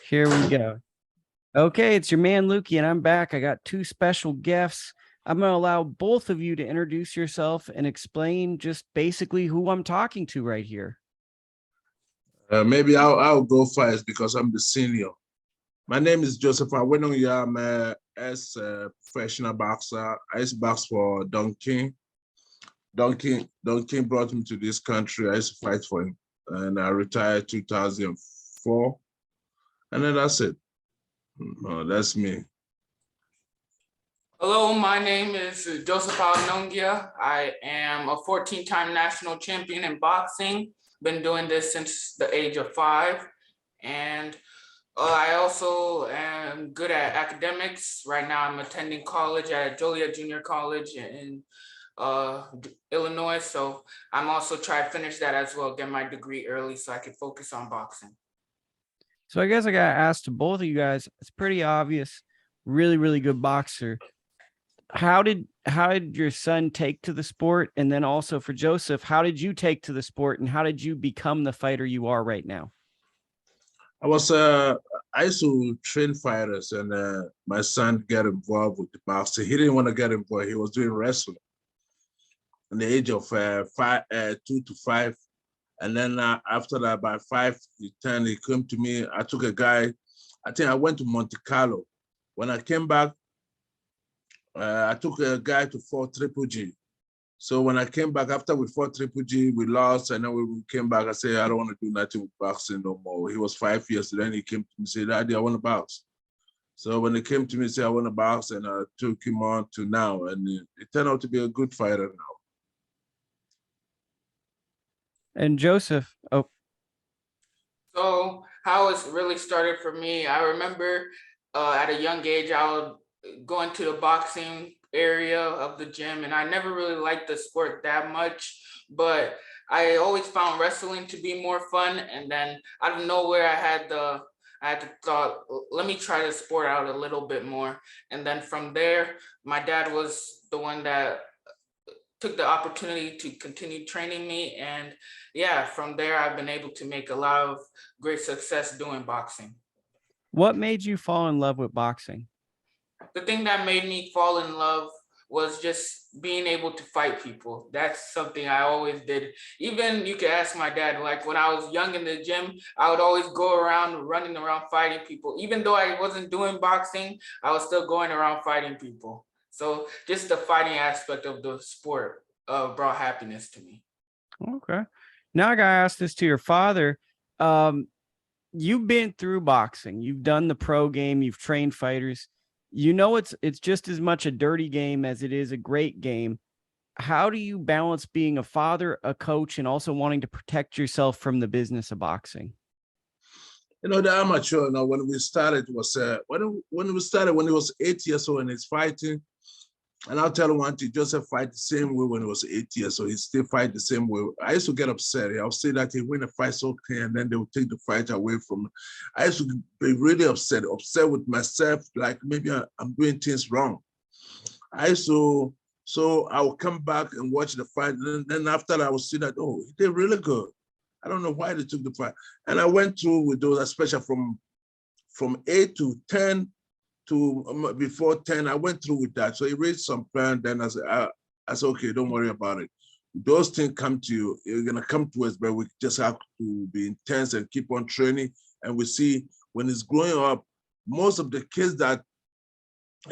Here we go. Okay, it's your man Lukey, and I'm back. I got two special guests. I'm going to allow both of you to introduce yourself and explain just basically who I'm talking to right here. Maybe I'll go first because I'm the senior. My name is Joseph Awinongya. I'm a professional boxer. I used to box for Don King. Don King brought me to this country. I used to fight for him, and I retired 2004. And then that's it. That's me. Hello, my name is Joseph Awinongya. I am a 14-time national champion in boxing. Been doing this since the age of 5. And I also am good at academics. Right now I'm attending college at Joliet Junior College in Illinois. So I'm also trying to finish that as well, get my degree early so I can focus on boxing. So I guess I got to ask to both of you guys, it's pretty obvious, really, really good boxer. How did your son take to the sport? And then also for Joseph, how did you take to the sport and how did you become the fighter you are right now? I used to train fighters, and my son got involved with the boxing. He didn't want to get involved. He was doing wrestling in the age of 2 to 5. And then after that, by 5 to 10, he came to me. I took a guy, I think I went to Monte Carlo. When I came back, I took a guy to fought Triple G. So when I came back, after we fought Triple G, we lost, and then we came back. I said, I don't want to do nothing with boxing no more. He was 5 years, then he came to me and said, Daddy, I want to box. So when he came to me and said, I want to box, and I took him on to now, and it turned out to be a good fighter now. And Joseph, So how it really started for me, I remember at a young age, I would go into the boxing area of the gym, and I never really liked the sport that much, but I always found wrestling to be more fun. And then out of nowhere, I had the thought, let me try the sport out a little bit more. And then from there, my dad was the one that took the opportunity to continue training me. And yeah, from there, I've been able to make a lot of great success doing boxing. what made you fall in love with boxing? The thing that made me fall in love was just being able to fight people. That's something I always did. Even you can ask my dad, like when I was young in the gym, I would always go around running around fighting people. Even though I wasn't doing boxing, I was still going around fighting people. So just the fighting aspect of the sport brought happiness to me. Okay. Now I got to ask this to your father. You've been through boxing. You've done the pro game. You've trained fighters. You know, it's just as much a dirty game as it is a great game. How do you balance being a father, a coach, and also wanting to protect yourself from the business of boxing? You know, the amateur, when we started was, when he was 8 years old and he's fighting, and I'll tell you one thing, Joseph fight the same way when he was 8 years old. He still fight the same way. I used to get upset. I'll say that he win a fight so clear, and then they would take the fight away from him. I used to be really upset with myself, like maybe I'm doing things wrong. So I would come back and watch the fight, and then after that, I would see that, oh, he did really good. I don't know why they took the fight. And I went through with those, especially from 8 to 10, to before 10, I went through with that. So he raised some plan. Then I said, okay, don't worry about it. Those things come to you. You're gonna come to us, but we just have to be intense and keep on training. And we see when he's growing up, most of the kids that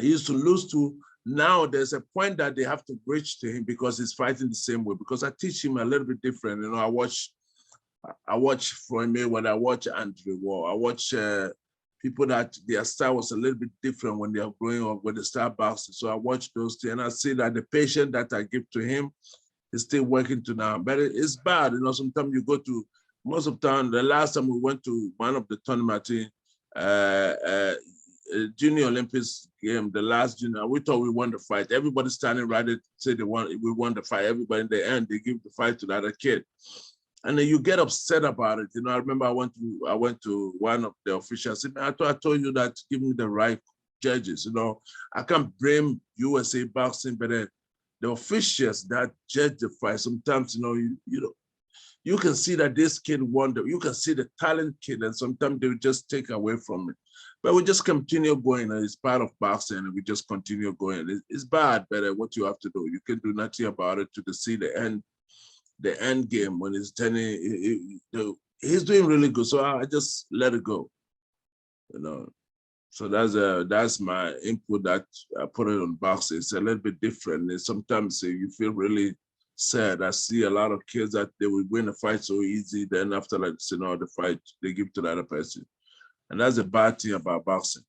he used to lose to, now there's a point that they have to bridge to him because he's fighting the same way. Because I teach him a little bit different. You know, I watch Floyd Mayweather, I watch Andre Wall, I watch people that their style was a little bit different when they are growing up, when they start boxing. So I watch those things and I see that the patience that I give to him is still working to now. But it's bad, you know, sometimes you go to, most of the time, the last time we went to one of the tournaments, Junior Olympics game, the last junior, we thought we won the fight. Everybody standing right there said we won the fight. Everybody in the end, they give the fight to the other kid. And then you get upset about it. You know, I remember I went to one of the officials. I told you that, give me the right judges. You know, I can't blame USA Boxing, but the officials that judge the fight, sometimes, you know, you can see that this kid wonder. You can see the talent kid, and sometimes they just take away from it. But we just continue going, and it's part of boxing, and we just continue going. It's bad, but what you have to do, you can do nothing about it to see the end game when he's turning. He's doing really good, so I just let it go, you know. So that's my input that I put it on boxing. It's a little bit different. And sometimes you feel really sad. I see a lot of kids that they will win a fight so easy. Then after like the fight, they give to the other person. And that's a bad thing about boxing.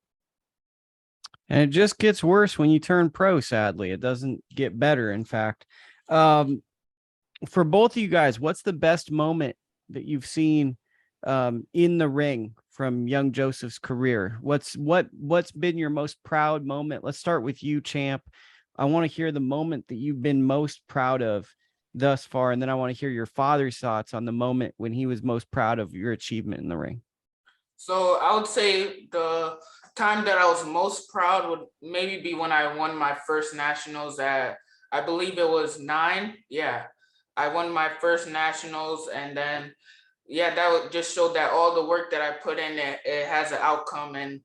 And it just gets worse when you turn pro, sadly. It doesn't get better, in fact. For both of you guys, what's the best moment that you've seen in the ring from young Joseph's career? What's been your most proud moment? Let's start with you, champ. I want to hear the moment that you've been most proud of thus far, and then I want to hear your father's thoughts on the moment when he was most proud of your achievement in the ring. So I would say the time that I was most proud would maybe be when I won my first nationals at, I believe it was 9. Yeah, I won my first nationals, and then that would just show that all the work that I put in, it has an outcome, and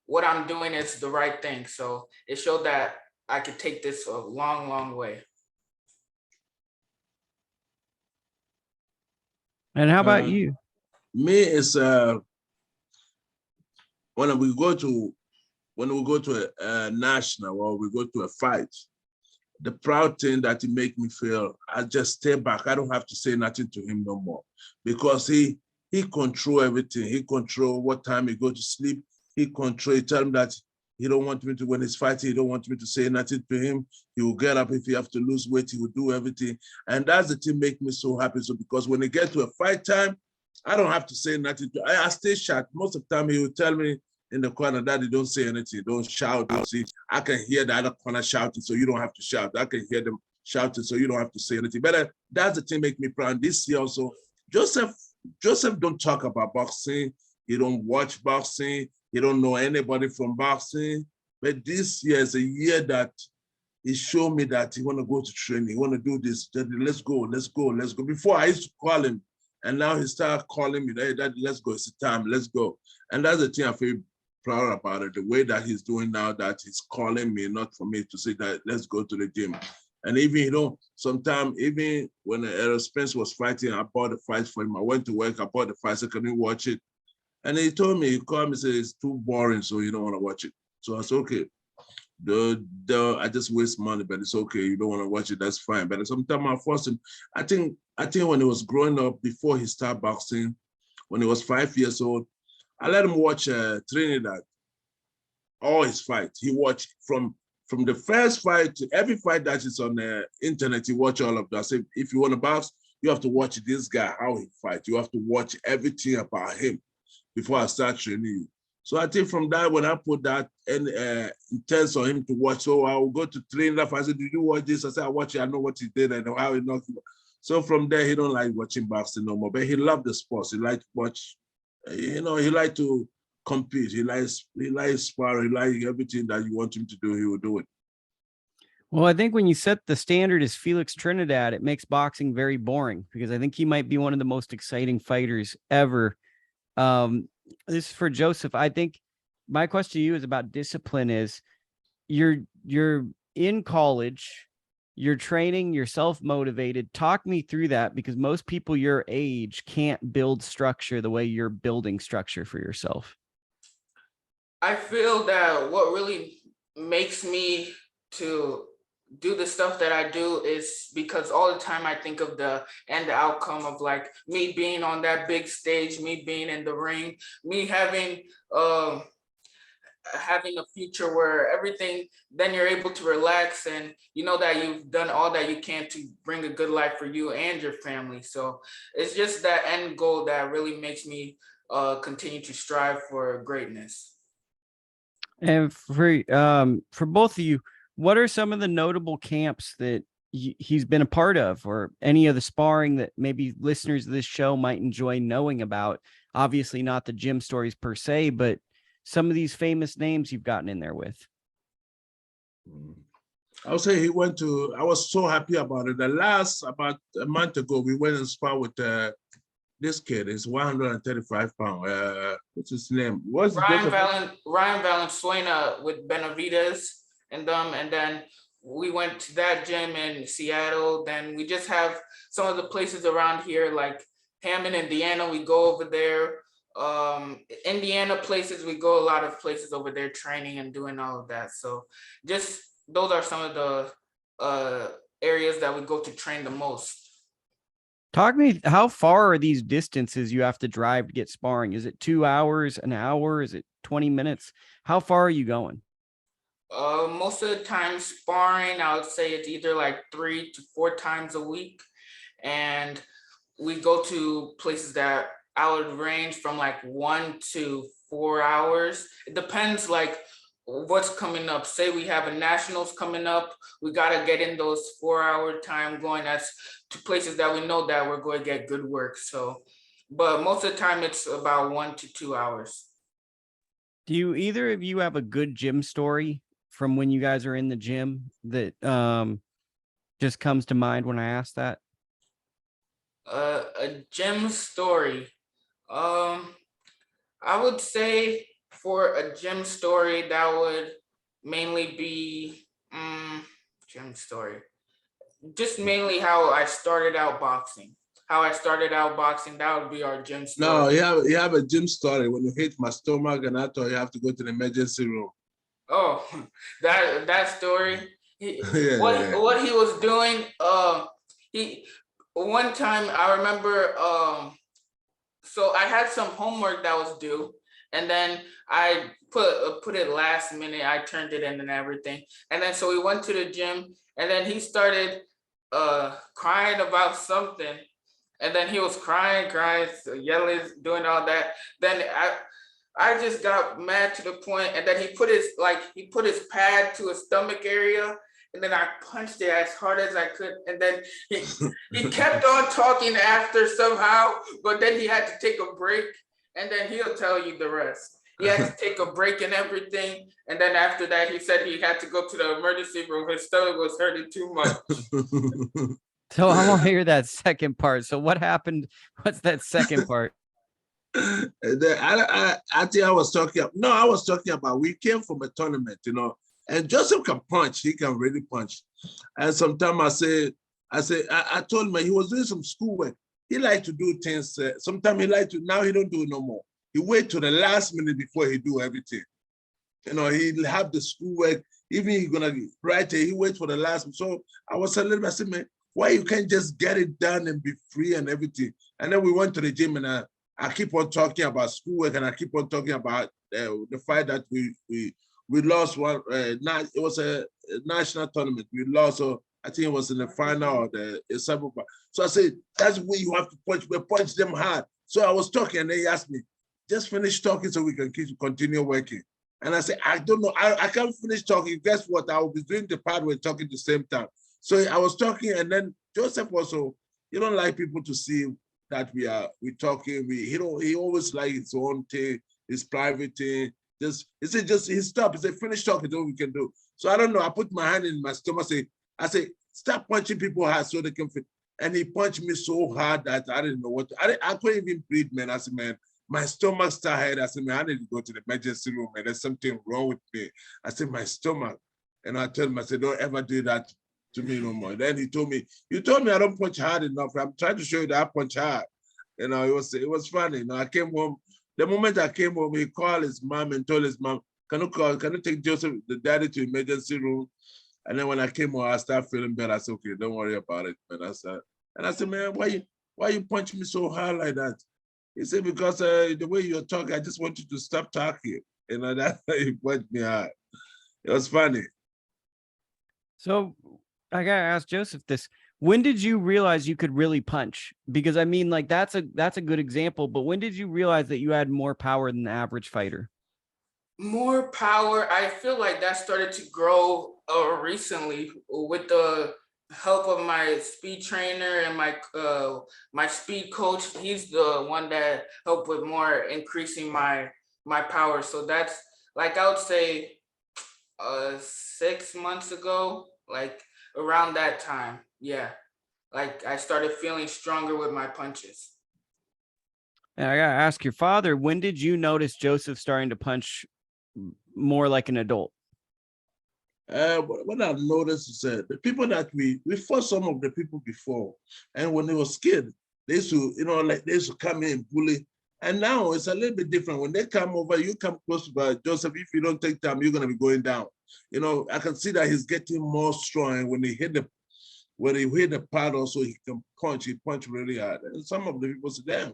what I'm doing is the right thing. So it showed that I could take this a long, long way. And how about you? Me is when we go to a national or we go to a fight, the proud thing that it make me feel, I just stay back. I don't have to say nothing to him no more, because he control everything. He control what time he go to sleep. He tell him that he don't want me to, when he's fighting, he don't want me to say nothing to him. He will get up. If he have to lose weight, he will do everything. And that's the thing make me so happy. So because when they get to a fight time, I don't have to say nothing to I stay shut. Most of the time he will tell me in the corner, Daddy, don't say anything, don't shout. Don't see. I can hear the other corner shouting, so you don't have to shout. I can hear them shouting, so you don't have to say anything. But that's the thing make me proud. This year also, Joseph don't talk about boxing. He don't watch boxing. He don't know anybody from boxing. But this year is a year that he showed me that he want to go to training. He want to do this. Let's go, let's go, let's go. Before I used to call him, and now he started calling me, hey, Daddy, let's go. It's time, let's go. And that's the thing I feel proud about it, the way that he's doing now, that he's calling me, not for me to say that let's go to the gym. And even sometimes even when Errol Spence was fighting, I bought the fights for him. I went to work, I bought the fights, I couldn't watch it. And he told me, he called me, said it's too boring, so you don't want to watch it. So I said, okay. I just waste money, but it's okay. You don't want to watch it, that's fine. But sometimes I forced him. I think when he was growing up, before he started boxing, when he was 5 years old, I let him watch Trinidad, all his fights. He watched from the first fight to every fight that is on the internet. He watch all of that. I said, if you want to box, you have to watch this guy, how he fights. You have to watch everything about him before I start training you. So I think from that, when I put that intense on him to watch, so I will go to Trinidad. I said, did you watch this? I said, I watch it. I know what he did and how he knocked him. So from there, he don't like watching boxing no more, but he loved the sports. He liked to watch. He liked to compete. He likes sparring. He likes everything that you want him to do, he will do it. Well, I think when you set the standard as Felix Trinidad, it makes boxing very boring, because I think he might be one of the most exciting fighters ever. This is for Joseph. I think my question to you is about discipline. Is you're in college, you're training, you're self-motivated. Talk me through that, because most people your age can't build structure the way you're building structure for yourself. I feel that what really makes me to do the stuff that I do is because all the time I think of the end outcome of like me being on that big stage, me being in the ring, me having a future where everything, then you're able to relax and you know that you've done all that you can to bring a good life for you and your family. So it's just that end goal that really makes me continue to strive for greatness. And for both of you, what are some of the notable camps that he's been a part of, or any of the sparring that maybe listeners of this show might enjoy knowing about? Obviously not the gym stories per se, but some of these famous names you've gotten in there with. I would say he went to, I was so happy about it. The last, about a month ago, we went and spar with this kid. He's 135 pounds. What's his name? What's Ryan Valenzuela with Benavides and them, and then we went to that gym in Seattle. Then we just have some of the places around here, like Hammond, Indiana. We go over there. Indiana places, we go a lot of places over there training and doing all of that. So just those are some of the areas that we go to train the most. Talk to me, how far are these distances you have to drive to get sparring? Is it 2 hours, an hour? Is it 20 minutes? How far are you going? Most of the time sparring, I would say it's either like 3 to 4 times a week. And we go to places that I would range from like 1 to 4 hours. It depends like what's coming up. Say we have a nationals coming up, we got to get in those 4-hour time going. That's to places that we know that we're going to get good work. So, but most of the time it's about 1 to 2 hours. Do you either of you have a good gym story from when you guys are in the gym that just comes to mind when I ask that? A gym story. I would say for a gym story that would mainly be gym story. Just mainly how I started out boxing. That would be our gym story. No, you have a gym story when you hit my stomach and I thought you have to go to the emergency room. Oh, that story. Yeah, What he was doing. He one time I remember. So I had some homework that was due, and then I put it last minute. I turned it in and everything, and then so we went to the gym, and then he started crying about something, and then he was crying, so yelling, doing all that. Then I just got mad to the point, and then he put his pad to his stomach area, and then I punched it as hard as I could, and then he kept on talking after somehow, but then he had to take a break, and then he'll tell you the rest. He had to take a break and everything, and then after that, he said he had to go to the emergency room. His stomach was hurting too much. So I want to hear that second part. So what happened? What's that second part? I think I was talking about we came from a tournament, and Joseph can punch. He can really punch. And sometimes I told him he was doing some schoolwork. He liked to do things. Sometimes he liked to, now he don't do it no more. He wait to the last minute before he do everything. He'll have the schoolwork. Even he's gonna write it, he wait for the last. So I was a little bit, I said, man, why you can't just get it done and be free and everything? And then we went to the gym and I keep on talking about schoolwork and I keep on talking about the fight that we lost one. It was a national tournament. We lost, so I think it was in the final or the semi. So I said, that's where you have to punch. We punch them hard. So I was talking and they asked me, just finish talking so we can continue working. And I said, I don't know. I can't finish talking. Guess what? I will be doing the part we're talking at the same time. So I was talking, and then Joseph also, you don't like people to see that we talking. He always like his own thing, his private thing. He stopped. He said, finish talking, then we can do. So I don't know. I put my hand in my stomach. I say, stop punching people hard so they can fit. And he punched me so hard that I didn't know what I couldn't even breathe, man. I said, man, my stomach started. I said, man, I need to go to the emergency room, man. There's something wrong with me. I said, my stomach. And I told him, I said, don't ever do that to me no more. Then he told me, you told me I don't punch hard enough. I'm trying to show you that I punch hard. It was funny. I came home. The moment I came home, he called his mom and told his mom, can you take Joseph, the daddy, to emergency room? And then when I came home, I started feeling better. I said, okay, don't worry about it. But I said, man, why you punch me so hard like that? He said, because the way you're talking, I just want you to stop talking. That's why he punched me hard. It was funny. So I gotta ask Joseph this. When did you realize you could really punch? Because I mean, like that's a good example, but when did you realize that you had more power than the average fighter? More power. I feel like that started to grow recently with the help of my speed trainer and my speed coach. He's the one that helped with more increasing my power. So that's like I would say 6 months ago like around that time. Yeah. Like I started feeling stronger with my punches. And I gotta ask your father, when did you notice Joseph starting to punch more like an adult? What I've noticed is that the people that we fought some of the people before, and when they were scared, they used to, like they used to come in and bully. And now it's a little bit different. When they come over, you come close to Joseph. If you don't take time, you're gonna be going down. I can see that he's getting more strong. And when he hit the pad, also he can punch. He punch really hard. And some of the people say, "Damn,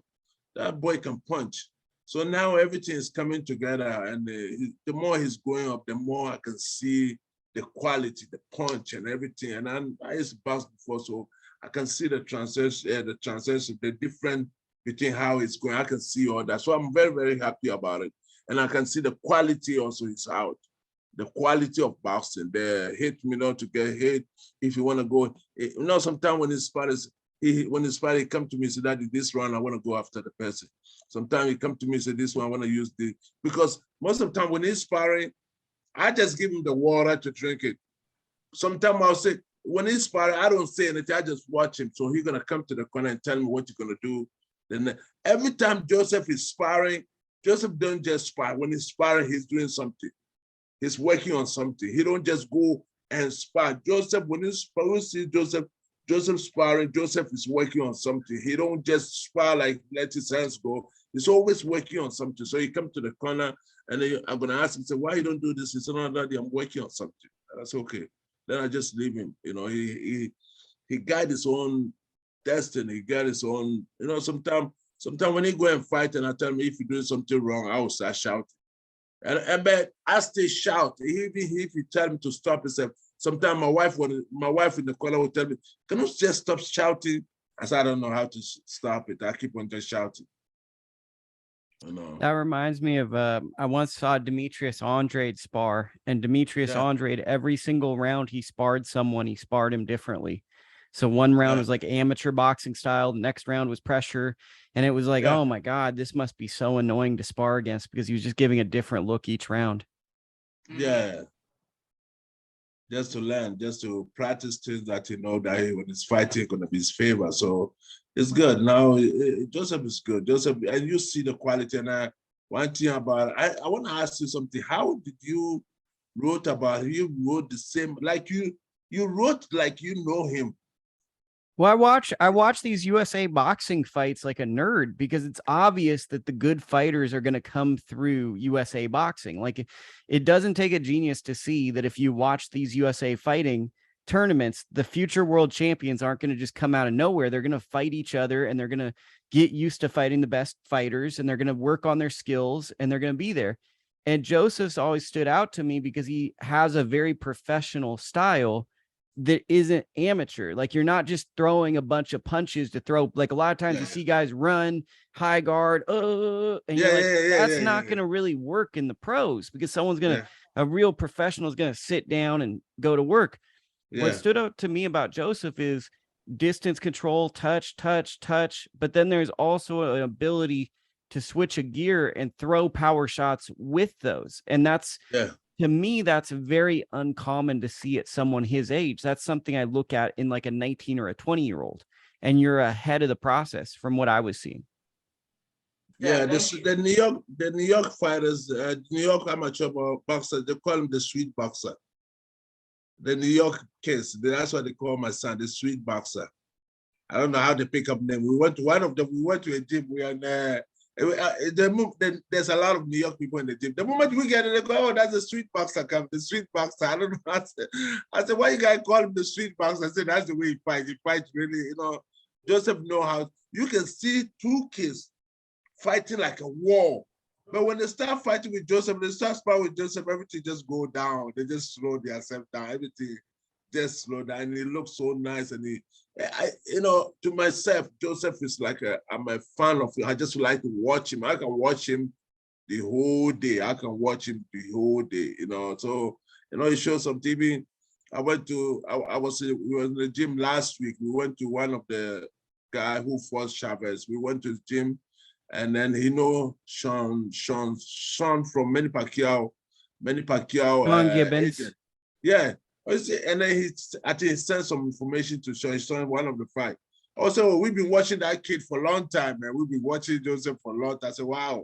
that boy can punch." So now everything is coming together, and the more he's going up, the more I can see the quality, the punch, and everything. And I used to box before, so I can see the transition, the difference between how it's going. I can see all that. So I'm very, very happy about it. And I can see the quality also is out. The quality of boxing, the hit, to get hit. If you want to go, sometimes when his fighters, when his fighter come to me and say, "Daddy, this round, I want to go after the person." Sometimes he come to me and say, "This one, I want to use the," because most of the time when he's sparring, I just give him the water to drink it. Sometimes I'll say, when he's sparring, I don't say anything. I just watch him. So he's going to come to the corner and tell me what you're going to do. Then every time Joseph is sparring, Joseph don't just spar. When he's sparring, he's doing something. He's working on something. He don't just go and spar. Joseph, when we see Joseph sparring, Joseph is working on something. He don't just spar like let his hands go. He's always working on something. So he come to the corner, and then I'm gonna ask him, say, "Why you don't do this?" He said, "No, Daddy, I'm working on something." And I said, "Okay." Then I just leave him. He got his own destiny. He got his own. Sometimes when he go and fight, and I tell him, if you're doing something wrong, I will start shouting. But I still shout. Even if you tell me to stop himself, sometimes my wife in the corner will tell me, "Can you just stop shouting?" I said, "I don't know how to stop it. I keep on just shouting." That reminds me of I once saw Demetrius Andrade spar, and Demetrius Andrade, every single round he sparred someone, he sparred him differently. So one round was like amateur boxing style, the next round was pressure, and it was like, oh my God, this must be so annoying to spar against, because he was just giving a different look each round. Yeah. Just to learn, just to practice things that that when he's fighting, going to be his favor. So it's good. Now, Joseph is good. Joseph, and you see the quality. And one thing about, I want to ask you something. How did you wrote about, you wrote the same, like you wrote like you know him? Well, I watch these USA boxing fights like a nerd, because it's obvious that the good fighters are going to come through USA boxing. Like it doesn't take a genius to see that if you watch these USA fighting tournaments, the future world champions aren't going to just come out of nowhere. They're going to fight each other, and they're going to get used to fighting the best fighters, and they're going to work on their skills, and they're going to be there. And Joseph's always stood out to me because he has a very professional style that isn't amateur. Like you're not just throwing a bunch of punches to throw. Like a lot of times you see guys run high guard, and you're like, that's not going to really work in the pros, because someone's going to, a real professional is going to sit down and go to work. What stood out to me about Joseph is distance control, touch, but then there's also an ability to switch a gear and throw power shots with those. And that's, to me, that's very uncommon to see at someone his age. That's something I look at in like a 19 or a 20-year-old, and you're ahead of the process from what I was seeing. Yeah, the New York fighters, New York amateur boxers, they call him the sweet boxer. The New York kids, that's what they call my son, the sweet boxer. I don't know how they pick up name. We went to one of them. We went to a gym. We are there. There's a lot of New York people in the gym. The moment we get it, they go, "Oh, that's the street boxer come. The street boxer." I don't know. I said, "Why you guys call him the street boxer?" I said, "That's the way he fights. He fights really, Joseph know how." You can see two kids fighting like a war. But when they start fighting with Joseph, they start sparring with Joseph, everything just go down. They just slow themselves down. Everything just slow down. And he looks so nice. And to myself, Joseph is like I'm a fan of him. I just like to watch him. I can watch him the whole day. I can watch him the whole day, So, he shows some TV. We were in the gym last week. We went to one of the guy who fought Chavez. We went to the gym, and then Sean from Manny Pacquiao Sean Gibbons. agent. Yeah. And then I think he sent some information to show his son one of the fight. Also, we've been watching that kid for a long time, man. We've been watching Joseph for a long time. I said, wow.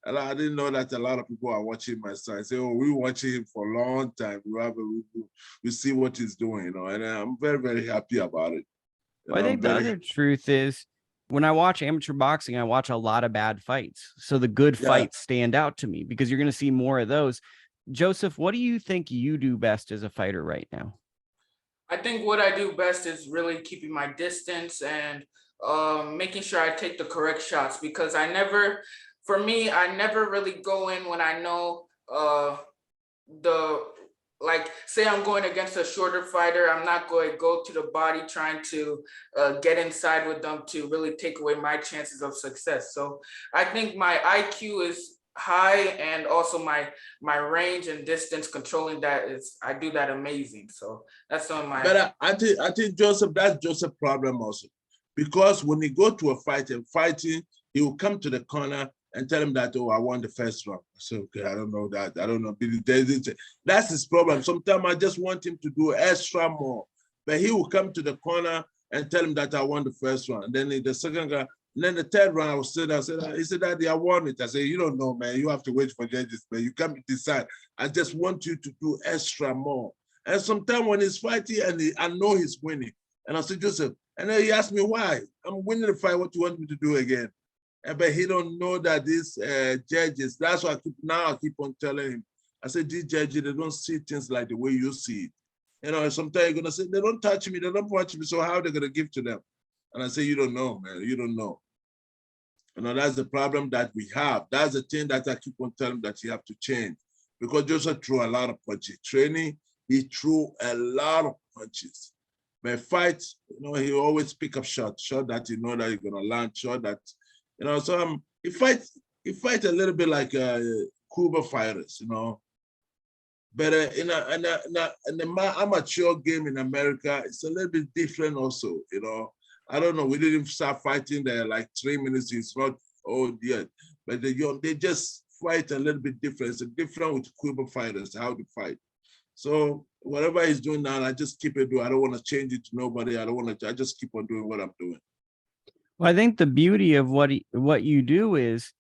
And I didn't know that a lot of people are watching my son. I say, oh, we watching him for a long time. We see what he's doing, and I'm very, very happy about it. Well, I think the other truth is when I watch amateur boxing, I watch a lot of bad fights. So the good fights stand out to me because you're going to see more of those. Joseph, what do you think you do best as a fighter right now? I think what I do best is really keeping my distance and making sure I take the correct shots, because I never really go in when I know like, say I'm going against a shorter fighter, I'm not going to go to the body trying to get inside with them to really take away my chances of success. So I think my IQ is high, and also my range and distance controlling that I do that amazing. So that's some of my. But I think Joseph, that's Joseph's problem also, because when he go to a fight and fighting, he will come to the corner and tell him that, oh, I won the first round. I say, okay, I don't know that. I don't know. That's his problem. Sometimes I just want him to do extra more. But he will come to the corner and tell him that I won the first round. And then the second guy, and then the third round, I was sitting there, he said, Daddy, I won it. I said, you don't know, man. You have to wait for judges, man. You can't decide. I just want you to do extra more. And sometimes when he's fighting and I know he's winning, and I said, Joseph, and then he asked me why. I'm winning the fight. What do you want me to do again? But he don't know that these judges, that's why I keep on telling him. I said, these judges, they don't see things like the way you see it. Sometimes you're going to say, they don't touch me, they don't watch me, so how are they going to give to them? And I say, you don't know, man, you don't know. That's the problem that we have. That's the thing that I keep on telling him that you have to change. Because Joseph threw a lot of punches. Training, he threw a lot of punches. But fight, he always pick up shot that you know that you're going to land, shot that, so he fight a little bit like Cuba fighters, But in the amateur game in America, it's a little bit different also, I don't know. We didn't start fighting there like 3 minutes. It's not old yet, but they just fight a little bit different. It's different with Cuba fighters, how to fight. So whatever he's doing now, I just keep it doing. I don't want to change it to nobody. I just keep on doing what I'm doing. Well, I think the beauty of what you do is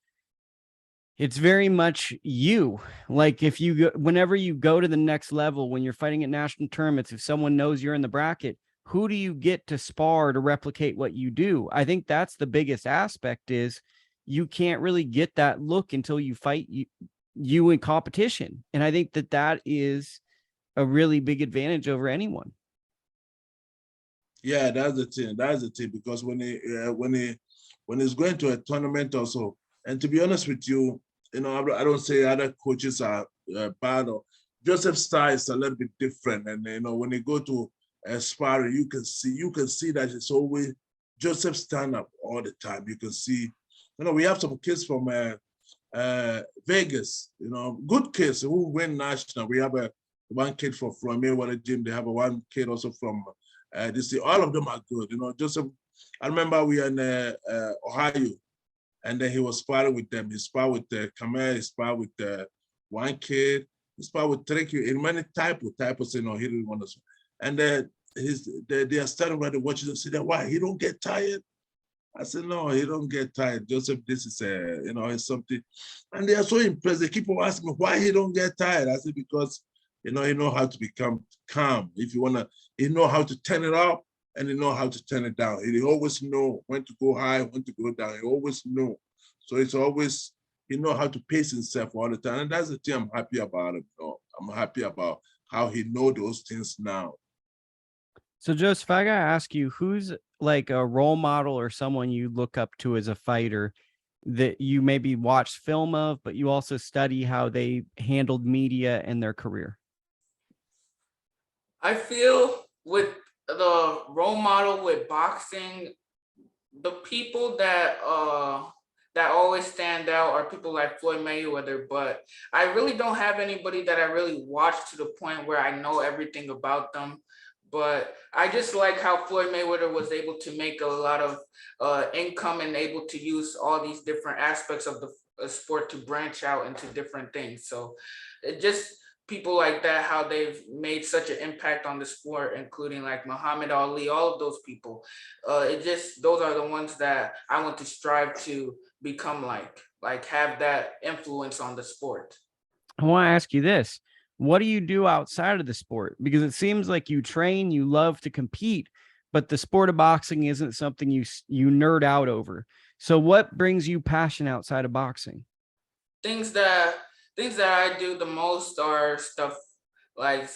it's very much you. Like whenever you go to the next level, when you're fighting at national tournaments, if someone knows you're in the bracket, who do you get to spar to replicate what you do? I think that's the biggest aspect is you can't really get that look until you fight you in competition. And I think that is a really big advantage over anyone. Yeah, that's the thing. Because when he's going to a tournament also, and to be honest with you, I don't say other coaches are bad. Or Joseph's style is a little bit different, and when you go to Sparring, you can see that it's always Joseph stand up all the time. You can see, we have some kids from Vegas, good kids who win national. We have one kid from Mayweather Gym. They have one kid also from. All of them are good. Joseph, I remember we were in Ohio, and then he was sparring with them. He sparred with Kamer, he sparred with one kid, he sparred with three kids, and many typos, he didn't want to. And then they are starting to watch him, say that, why, he don't get tired? I said, no, he don't get tired. Joseph, this is, it's something. And they are so impressed. They keep on asking me why he don't get tired. I said, because, he know how to become calm. If you want to, he know how to turn it up and he know how to turn it down. He always know when to go high, when to go down. He always know. So it's always, he know how to pace himself all the time. And that's the thing I'm happy about him. I'm happy about how he know those things now. So Joseph, I gotta ask you, who's like a role model or someone you look up to as a fighter that you maybe watch film of, but you also study how they handled media and their career? I feel with the role model with boxing, the people that always stand out are people like Floyd Mayweather, but I really don't have anybody that I really watch to the point where I know everything about them. But I just like how Floyd Mayweather was able to make a lot of income and able to use all these different aspects of the sport to branch out into different things. So it just people like that, how they've made such an impact on the sport, including like Muhammad Ali, all of those people. Those are the ones that I want to strive to become like have that influence on the sport. I want to ask you this. What do you do outside of the sport? Because it seems like you train, you love to compete, but the sport of boxing isn't something you nerd out over. So what brings you passion outside of boxing? Things that I do the most are stuff like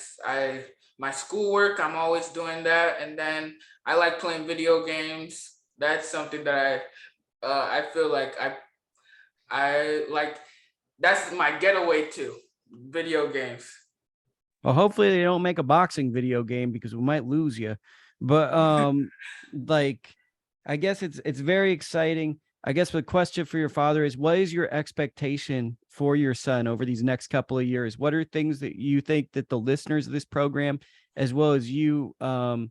my schoolwork. I'm always doing that, and then I like playing video games. That's something that I feel like I like. That's my getaway to video games. Well, hopefully they don't make a boxing video game because we might lose you. But like, I guess it's very exciting. I guess the question for your father is, what is your expectation for your son over these next couple of years? What are things that you think that the listeners of this program, as well as you, are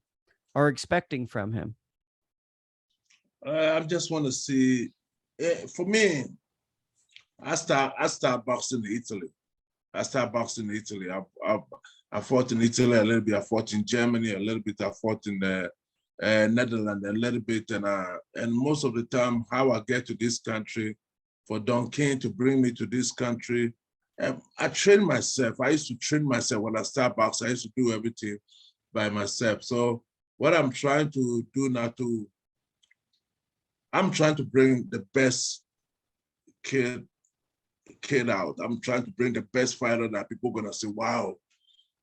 expecting from him? I just want to see. For me, I start boxing in Italy. I fought in Italy a little bit. I fought in Germany a little bit. I fought in the Netherlands a little bit. And most of the time, how I get to this country, for Don King to bring me to this country, I train myself. I used to train myself when I start boxing. I used to do everything by myself. So what I'm trying to do now I'm trying to bring the best kid out. I'm trying to bring the best fighter that people are gonna say, wow,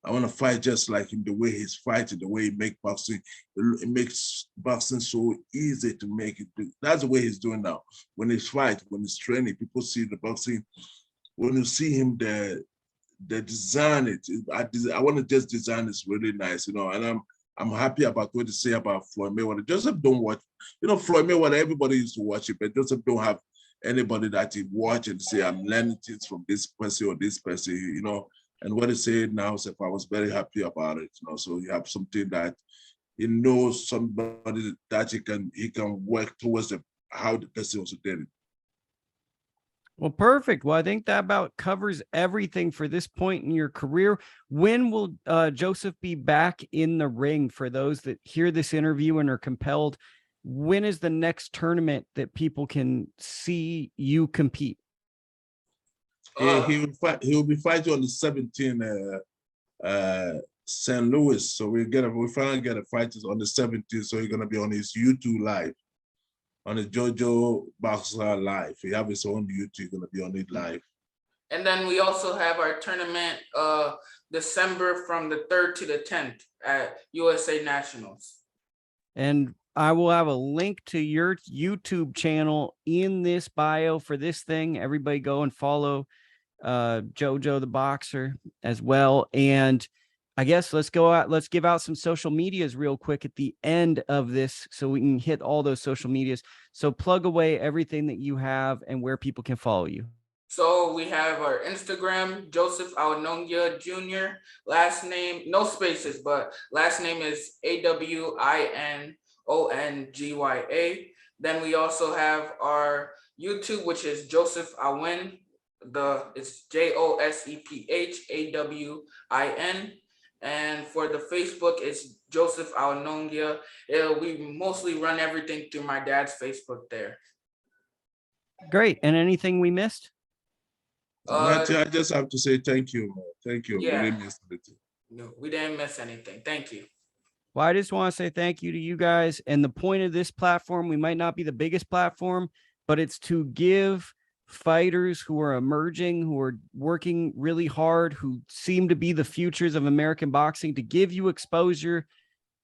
I want to fight just like him, the way he's fighting, the way he makes boxing. It makes boxing so easy to make it. That's the way he's doing now. When he's fighting, when he's training, people see the boxing. When you see him, the design it. I want to just design it's really nice, and I'm happy about what they say about Floyd Mayweather. Joseph don't watch, Floyd Mayweather, everybody used to watch it, but Joseph don't have anybody that he watch and say, I'm learning things from this person or this person, and what he said now, so I was very happy about it, so you have something that he knows, somebody that he can work towards how the person also did it. Well, perfect. Well, I think that about covers everything for this point in your career. When will Joseph be back in the ring? For those that hear this interview and are compelled, when is the next tournament that people can see you compete? He will be fighting on the 17th, St. Louis. So we finally get a fight on the 17th. So he's gonna be on his YouTube live, on the JoJo Boxer live. He have his own YouTube, gonna be on it live. And then we also have our tournament December from the 3rd to the 10th at USA Nationals. And I will have a link to your YouTube channel in this bio for this thing. Everybody go and follow JoJo the Boxer as well. And I guess let's give out some social medias real quick at the end of this so we can hit all those social medias. So plug away everything that you have and where people can follow you. So we have our Instagram, Joseph Awinongya Jr. Last name, no spaces, but last name is Awinongya. Then we also have our YouTube, which is Joseph Awin. It's JOSEPHAWIN. And for the Facebook, it's Joseph Awinongya. We mostly run everything through my dad's Facebook there. Great. And anything we missed? I just have to say thank you, man. Thank you. Yeah. We didn't miss anything. No, we didn't miss anything. Thank you. Well, I just want to say thank you to you guys. And the point of this platform, we might not be the biggest platform, but it's to give fighters who are emerging, who are working really hard, who seem to be the futures of American boxing, to give you exposure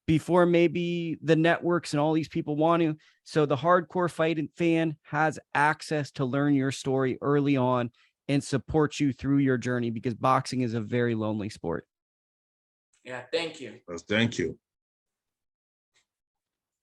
before maybe the networks and all these people want to. So the hardcore fighting fan has access to learn your story early on and support you through your journey, because boxing is a very lonely sport. Yeah, thank you. Thank you.